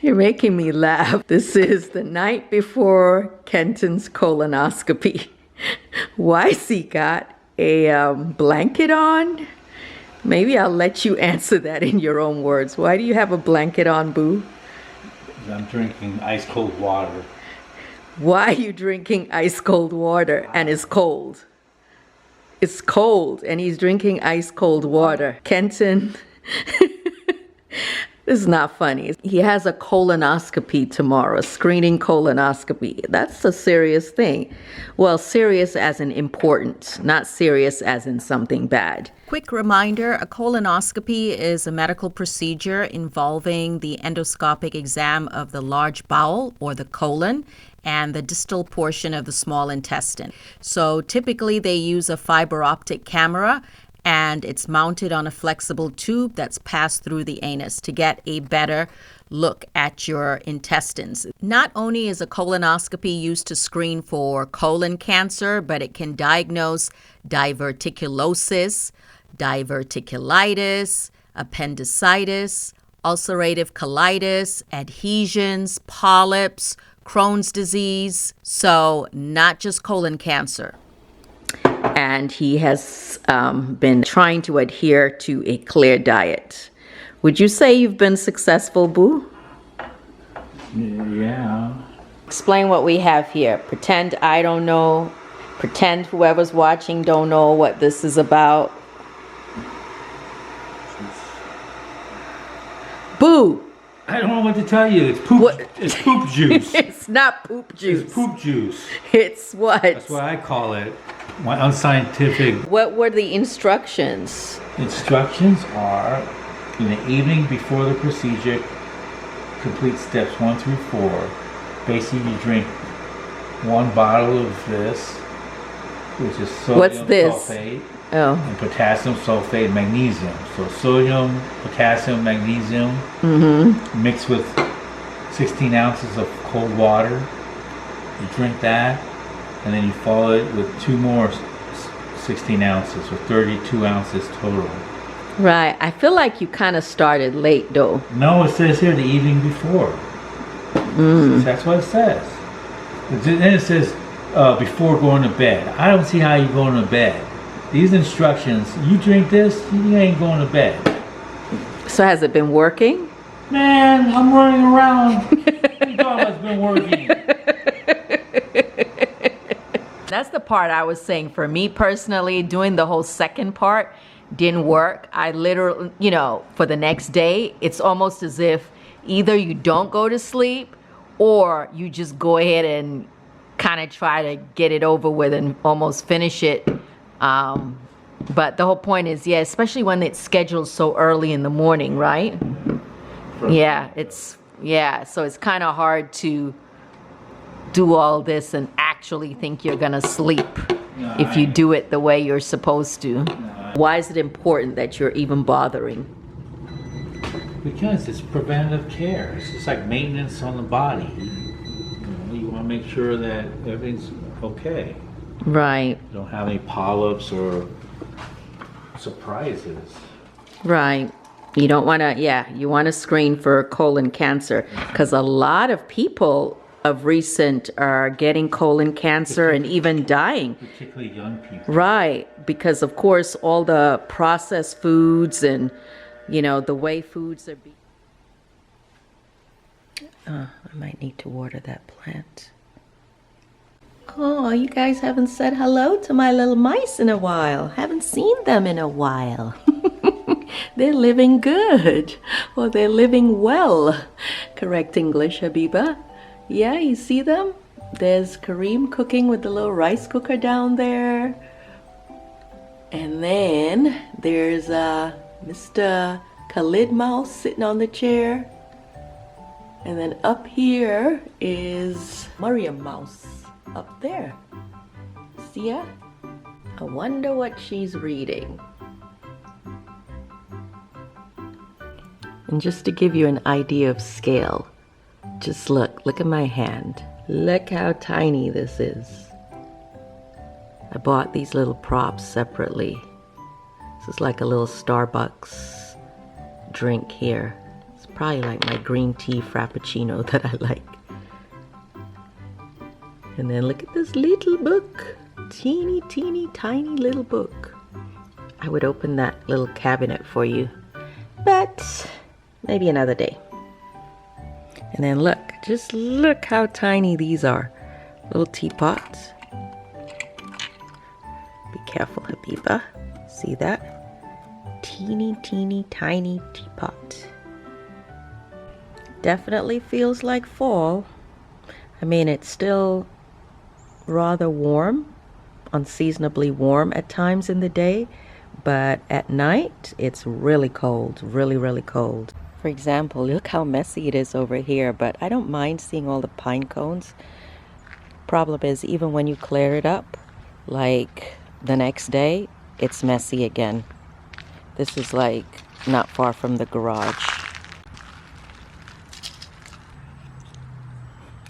You're making me laugh. This is the night before Kenton's colonoscopy. Why's he got a blanket on? Maybe I'll let you answer that in your own words. Why do you have a blanket on, Boo? I'm drinking ice cold water. Why are you drinking ice cold water and it's cold? It's cold and he's drinking ice cold water. Kenton, this is not funny. He has a colonoscopy tomorrow, a screening colonoscopy. That's a serious thing. Well, serious as in important, not serious as in something bad. Quick reminder, a colonoscopy is a medical procedure involving the endoscopic exam of the large bowel or the colon and the distal portion of the small intestine. So typically they use a fiber optic camera and it's mounted on a flexible tube that's passed through the anus to get a better look at your intestines. Not only is a colonoscopy used to screen for colon cancer, but it can diagnose diverticulosis, diverticulitis, appendicitis, ulcerative colitis, adhesions, polyps, Crohn's disease, so not just colon cancer. And he has been trying to adhere to a clear diet. Would you say you've been successful, Boo? Yeah. Explain what we have here. Pretend I don't know. Pretend whoever's watching don't know what this is about. Boo! I don't know what to tell you. It's poop. What? It's poop juice. It's not poop juice. It's poop juice. It's what? That's what I call it. My unscientific. What were the instructions? Instructions are, in the evening before the procedure, complete steps 1 through 4. Basically, you drink 1 bottle of this, which is sodium What's this? sulfate. Oh. And potassium sulfate, magnesium. So sodium, potassium, magnesium, mixed with 16 ounces of cold water. You drink that, and then you follow it with 2 more 16 ounces, or 32 ounces total. Right. I feel like you kind of started late, though. No, it says here the evening before. That's what it says. Then it says before going to bed. I don't see how you going to bed. These instructions, you drink this, you ain't going to bed. So has it been working? Man, I'm running around. You thought it's been working. That's the part I was saying. For me personally, doing the whole second part didn't work. I literally, for the next day, it's almost as if either you don't go to sleep or you just go ahead and kind of try to get it over with and almost finish it. But the whole point is, especially when it's scheduled so early in the morning, right? So it's kind of hard to do all this and actually think you're gonna sleep if you do it the way you're supposed to. Why is it important that you're even bothering? Because it's preventative care. It's just like maintenance on the body. You want to make sure that everything's okay. Right. You don't have any polyps or surprises. Right. You don't want to, you want to screen for colon cancer because a lot of people of recent are getting colon cancer and even dying. Particularly young people. Right. Because, of course, all the processed foods and, the way foods are being. I might need to water that plant. Oh, you guys haven't said hello to my little mice in a while. Haven't seen them in a while. They're living good. Or they're living well. Correct English, Habiba. Yeah, you see them? There's Kareem cooking with the little rice cooker down there. And then there's Mr. Khalid Mouse sitting on the chair. And then up here is Mariam Mouse. Up there. See ya? I wonder what she's reading. And just to give you an idea of scale, just look at my hand. Look how tiny this is. I bought these little props separately. This is like a little Starbucks drink here. It's probably like my green tea frappuccino that I like. And then look at this little book. Teeny, teeny, tiny little book. I would open that little cabinet for you, but maybe another day. And then look, just look how tiny these are. Little teapots. Be careful, Habiba. See that? Teeny, teeny, tiny teapot. Definitely feels like fall. I mean, it's still rather warm, unseasonably warm at times in the day, but at night it's really cold, really, really cold. For example, look how messy it is over here, but I don't mind seeing all the pine cones. Problem is, even when you clear it up, like the next day, it's messy again. This is like not far from the garage.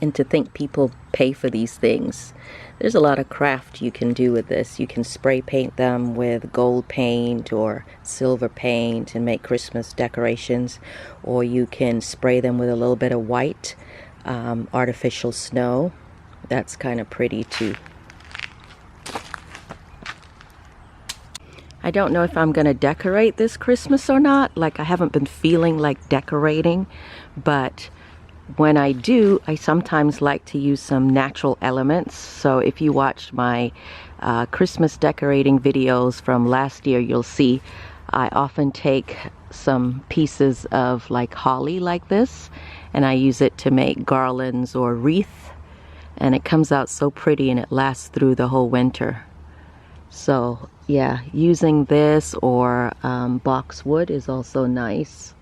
And to think people pay for these things. There's a lot of craft you can do with this. You can spray paint them with gold paint or silver paint and make Christmas decorations. Or you can spray them with a little bit of white artificial snow. That's kind of pretty too. I don't know if I'm going to decorate this Christmas or not. Like, I haven't been feeling like decorating, but when I do, I sometimes like to use some natural elements. So if you watched my Christmas decorating videos from last year, you'll see I often take some pieces of like holly like this, and I use it to make garlands or wreath, and it comes out so pretty and it lasts through the whole winter. So yeah, using this or boxwood is also nice.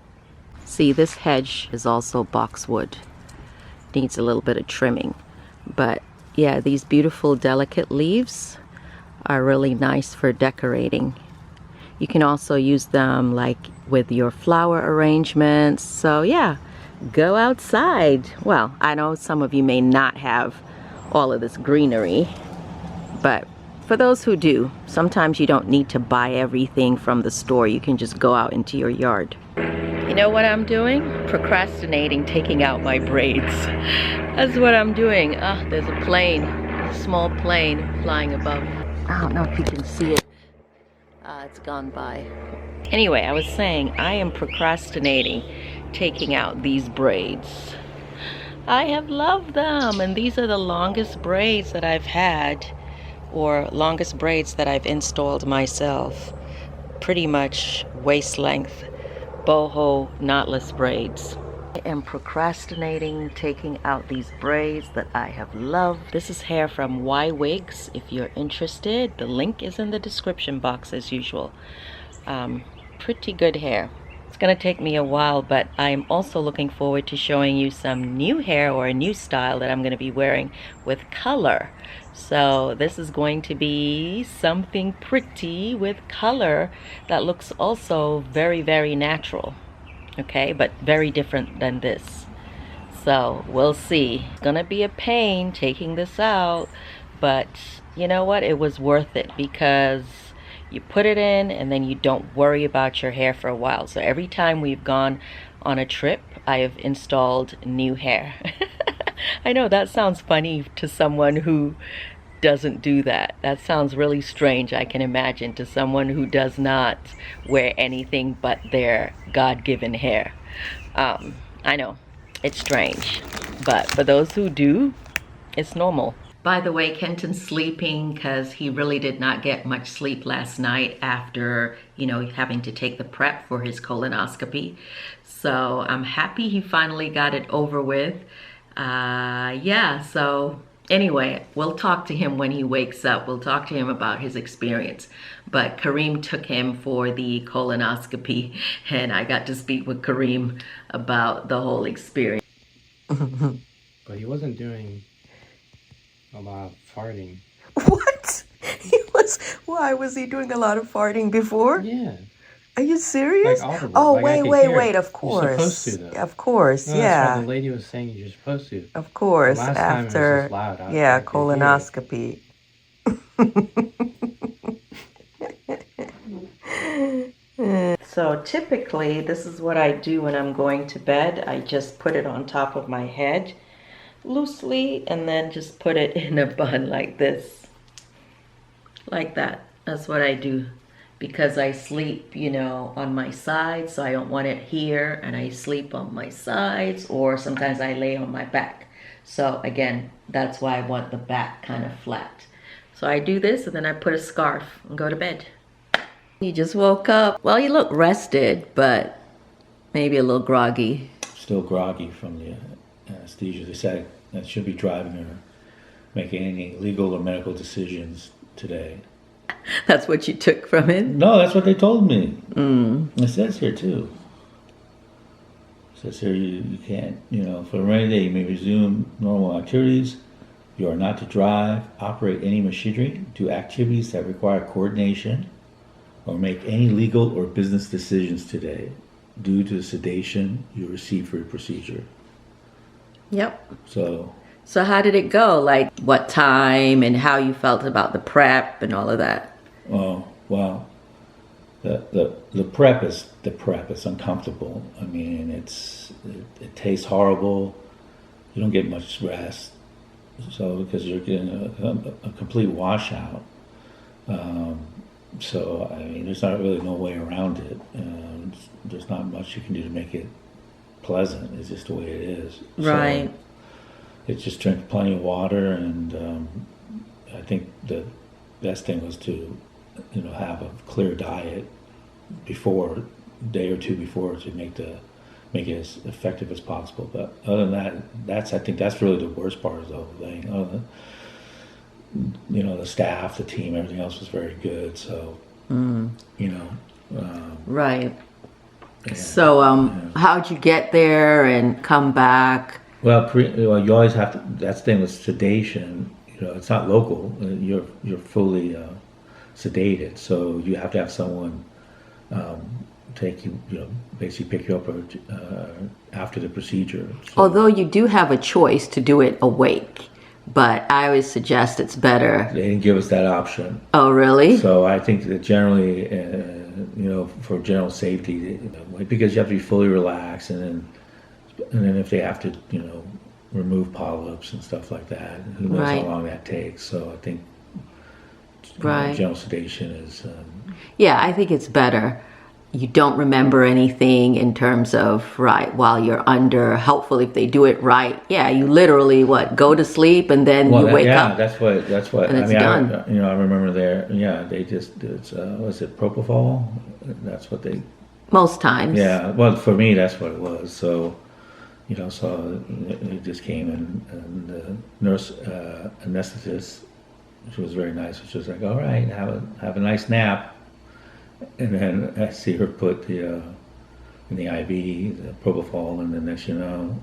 See, this hedge is also boxwood. Needs a little bit of trimming. But yeah, these beautiful delicate leaves are really nice for decorating. You can also use them like with your flower arrangements. So yeah, go outside. Well, I know some of you may not have all of this greenery, but for those who do, sometimes you don't need to buy everything from the store. You can just go out into your yard. You know what I'm doing? Procrastinating taking out my braids. That's what I'm doing. There's a plane, a small plane flying above. I don't know if you can see it. It's gone by. Anyway, I was saying I am procrastinating taking out these braids. I have loved them, and these are the longest braids that I've had, or longest braids that I've installed myself. Pretty much waist length boho knotless braids. I am procrastinating taking out these braids that I have loved. This is hair from YWIGS. If you're interested, the link is in the description box as usual. Pretty good hair. It's gonna take me a while, but I'm also looking forward to showing you some new hair or a new style that I'm gonna be wearing with color. So this is going to be something pretty with color that looks also very, very natural. Okay, but very different than this. So we'll see. It's gonna be a pain taking this out, but you know what? It was worth it because you put it in and then you don't worry about your hair for a while. So every time we've gone on a trip, I have installed new hair. I know that sounds funny to someone who doesn't do that. That sounds really strange, I can imagine, to someone who does not wear anything but their God-given hair. I know, it's strange, but for those who do, it's normal. By the way, Kenton's sleeping because he really did not get much sleep last night after, you know, having to take the prep for his colonoscopy. So I'm happy he finally got it over with. Yeah, so anyway, we'll talk to him when he wakes up. We'll talk to him about his experience. But Kareem took him for the colonoscopy, and I got to speak with Kareem about the whole experience. But he wasn't doing a lot of farting. What? Why was he doing a lot of farting before? Yeah. Are you serious? Like audible. Oh, like wait, of course. You're supposed to, though. Of course, No, yeah. that's why the lady was saying you're supposed to. Of course, Last time it was after, just loud. I yeah, could hear it. colonoscopy. So typically, this is what I do when I'm going to bed. I just put it on top of my head loosely and then just put it in a bun like this. Like that. That's what I do. Because I sleep, you know, on my side, so I don't want it here, and I sleep on my sides, or sometimes I lay on my back. So again, that's why I want the back kind of flat. So I do this, and then I put a scarf and go to bed. You just woke up. Well, you look rested, but maybe a little groggy. Still groggy from the anesthesia. They said that should be driving her, making any legal or medical decisions today. That's what you took from it? No, that's what they told me. It says here too. It says here you can't, you know, for a rainy day you may resume normal activities. You are not to drive, operate any machinery, do activities that require coordination, or make any legal or business decisions today due to the sedation you received for your procedure. Yep. So how did it go? Like what time and how you felt about the prep and all of that? Oh, well, the prep is the prep. It's uncomfortable. I mean, it tastes horrible. You don't get much rest. So because you're getting a complete washout. So I mean, there's not really no way around it. There's not much you can do to make it pleasant. It's just the way it is. Right. So it's just drink plenty of water, and I think the best thing was to, you know, have a clear diet before, a day or two before, to make it as effective as possible. But other than that, I think that's really the worst part of the whole thing. Other than, you know, the staff, the team, everything else was very good. So, you know. Right. Yeah, So, how'd you get there and come back? Well, you always have to. That's the thing with sedation. You know, it's not local. You're fully sedated, so you have to have someone take you. You know, basically pick you up after the procedure. So, Although you do have a choice to do it awake, but I always suggest it's better. they didn't give us that option. Oh, really? So I think that generally, you know, for general safety, you know, because you have to be fully relaxed, and then if they have to, you know, remove polyps and stuff like that, who knows Right. how long that takes. So I think Right. general sedation is. Yeah, I think it's better. You don't remember anything in terms of, right, while you're under. Helpful if they do it right. Yeah, you literally, go to sleep and then you wake up. That's what. And I it's mean, done. I remember there. Yeah, they just was it propofol? That's what they. Most times. Yeah, well, for me, that's what it was. So, you know, so it just came and the nurse anesthetist, she was very nice. She was like, "All right, have a nice nap." And then I see her put the in the IV, the propofol, and then next you know,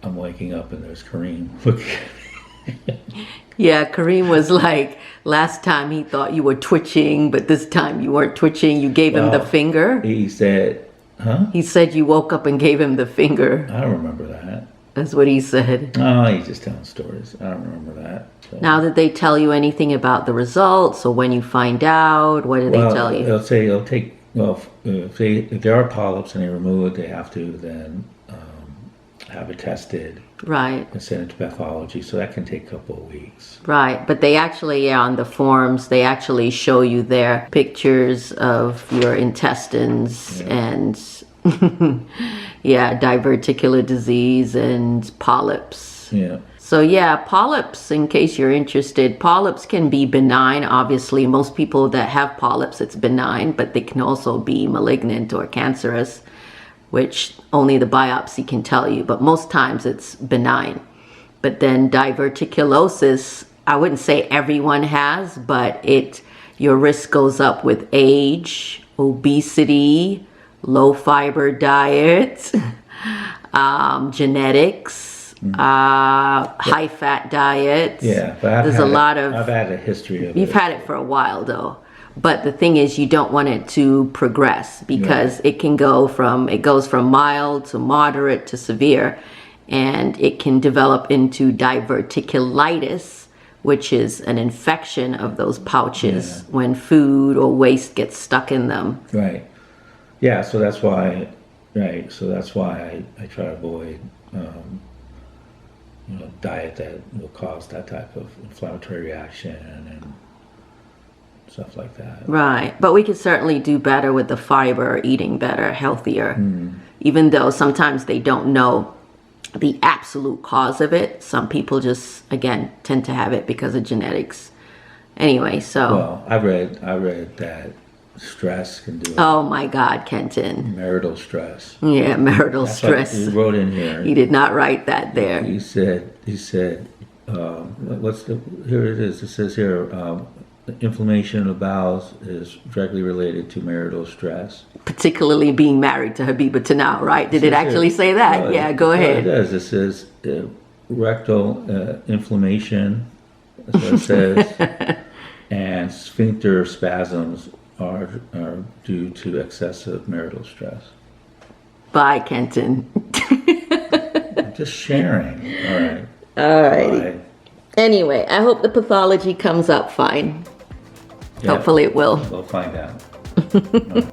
I'm waking up and there's Kareem looking at me. Yeah, Kareem was like, last time he thought you were twitching, but this time you weren't twitching. You gave him the Well, finger. He said, "Huh?" He said you woke up and gave him the finger. I don't remember that. That's what he said. Oh, he's just telling stories. I don't remember that. So. Now, did they tell you anything about the results, or when you find out? What did they tell you? They'll say they'll take. Well, if there are polyps and they remove it, they have to then have it tested Right, and send it to pathology. So that can take a couple of weeks. right. But they actually, on the forms, they actually show you their pictures of your intestines and, yeah, diverticular disease and polyps. Yeah. So yeah, polyps, in case you're interested, polyps can be benign. Obviously, most people that have polyps, it's benign, but they can also be malignant or cancerous, which only the biopsy can tell you. But most times it's benign. But then diverticulosis, I wouldn't say everyone has, but your risk goes up with age, obesity, low fiber diet, genetics, high fat diet. Yeah, but I've had a history of it. You've had it for a while though. But the thing is, you don't want it to progress because it goes from mild to moderate to severe, and it can develop into diverticulitis, which is an infection of those pouches when food or waste gets stuck in them. Right. Yeah, so that's why, right? So that's why I try to avoid, diet that will cause that type of inflammatory reaction and stuff like that. Right. But we could certainly do better with the fiber, eating better, healthier. Even though sometimes they don't know the absolute cause of it. Some people just, again, tend to have it because of genetics. Anyway, so. Well, I read that stress can do it. Oh my God, Kenton. Marital stress. Yeah, marital That's stress. what he wrote in here. He did not write that there. He said, here it is. It says here, inflammation of the bowels is directly related to marital stress. Particularly being married to Habiba Tanal, right? Did it actually say that? Yeah, go ahead. It does. It says rectal inflammation, that's what it says, and sphincter spasms are due to excessive marital stress. Bye, Kenton. I'm just sharing. All right. All righty. Bye. Anyway, I hope the pathology comes up fine. Yeah, Hopefully it will. we'll find out.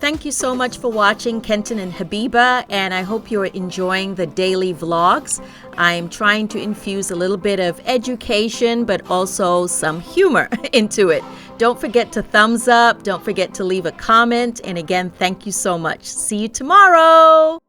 Thank you so much for watching Kenton and Habiba, and I hope you're enjoying the daily vlogs. I'm trying to infuse a little bit of education, but also some humor into it. Don't forget to thumbs up. Don't forget to leave a comment. And again, thank you so much. See you tomorrow.